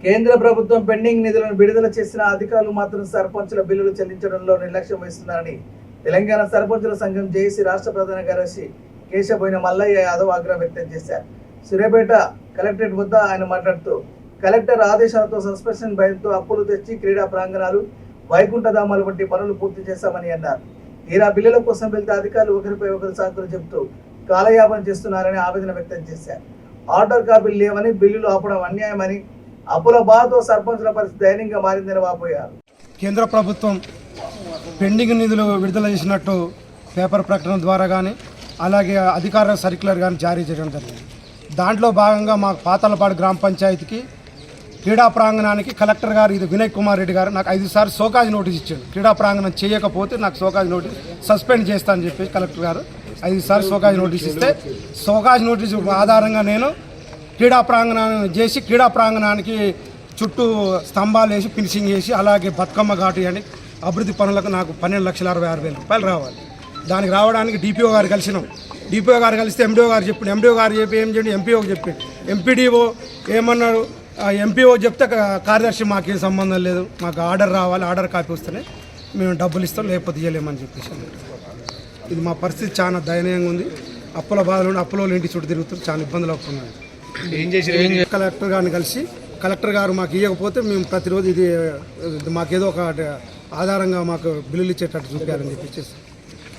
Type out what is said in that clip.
కేంద్ర ప్రభుత్వం పెండింగ్ నిధులను విడుదల చేసిన అధికారులు మాత్రం సర్పంచుల బిల్లులు చెల్లించడంలో నిర్లక్ష్యం వహిస్తున్నారని తెలంగాణ సర్పంచుల సంఘం జేఏసీ రాష్ట్ర ప్రధాన కార్యదర్శి కేశబోయిన మల్లయ్య యాదవ్ ఆగ్రహం వ్యక్తం చేశారు. సూర్యాపేట కలెక్టరేట్ వద్ద ఆయన మాట్లాడుతూ కలెక్టర్ ఆదేశాలతో సస్పెన్షన్ భయంతో అప్పులు తెచ్చి క్రీడా ప్రాంగణాలు, వైకుంఠధామాలు వంటి పనులు పూర్తి చేశామని అన్నారు. తీరా బిల్లుల కోసం వెళ్తే అధికారులు ఒకరిపై ఒకరు సాకులు చెబుతూ కాలయాపన చేస్తున్నారని ఆవేదన వ్యక్తం చేశారు. ఆర్డర్ కాపీలు లేవని, బిల్లులు ఆపడం అన్యాయమని, అప్పుల బాధతో సర్పంచుల పరిస్థితి దయనీయంగా మారిందని వాపోయారు. కేంద్ర ప్రభుత్వం పెండింగ్ నిధులు విడుదల చేసినట్టు పేపర్ ప్రకటన ద్వారా కానీ అలాగే అధికార సర్క్యులర్ కానీ జారీ చేయడం జరిగింది. దాంట్లో భాగంగా మా పాతాలపాడు గ్రామ పంచాయతీకి క్రీడా ప్రాంగణానికి కలెక్టర్ గారు ఇది వినయ్ కుమార్ రెడ్డి గారు నాకు 5 సార్లు సోకాజ్ నోటీస్ ఇచ్చాడు. క్రీడా ప్రాంగణం చేయకపోతే నాకు సోకాజ్ నోటీస్ సస్పెండ్ చేస్తా అని చెప్పి కలెక్టర్ గారు 5 సార్లు సోకాజ్ నోటీస్ ఇస్తే సోకాజ్ నోటీస్ ఆధారంగా నేను క్రీడా ప్రాంగణాన్ని చేసి క్రీడా ప్రాంగణానికి చుట్టూ స్తంభాలు వేసి ఫినిషింగ్ చేసి అలాగే బతుకమ్మ ఘాటు అని అభివృద్ధి పనులకు నాకు 12,66,000 రూపాయలు రావాలి. దానికి రావడానికి డిపిఓ గారు కలిసినాం. డిపిఓ గారు కలిస్తే ఎండిఓ గారు చెప్పాడు. ఎండిఓ గారు చెప్పి ఏం చేయండి ఎంపీఓకి చెప్పాడు. ఎంపీడీఓ ఏమన్నాడు, ఎంపీఓ చెప్తే కార్యదర్శి మాకేం సంబంధం లేదు, మాకు ఆర్డర్ రావాలి, ఆర్డర్ కాపీ వస్తేనే మేము డబ్బులు ఇస్తాం, లేకపోతే ఇవ్వలేమని చెప్పేసి. ఇది మా పరిస్థితి చాలా దయనీయంగా ఉంది. అప్పుల బాధలు అప్పుల ఇంటి చుట్టూ తిరుగుతారు, చాలా ఇబ్బందులు అవుతున్నాయి. కలెక్టర్ గారిని కలిసి కలెక్టర్ గారు మాకు ఇవ్వకపోతే మేము ప్రతిరోజు ఇది మాకేదో ఒక ఆధారంగా మాకు బిల్లులు ఇచ్చేటట్టు చూపించాలని చెప్పేసి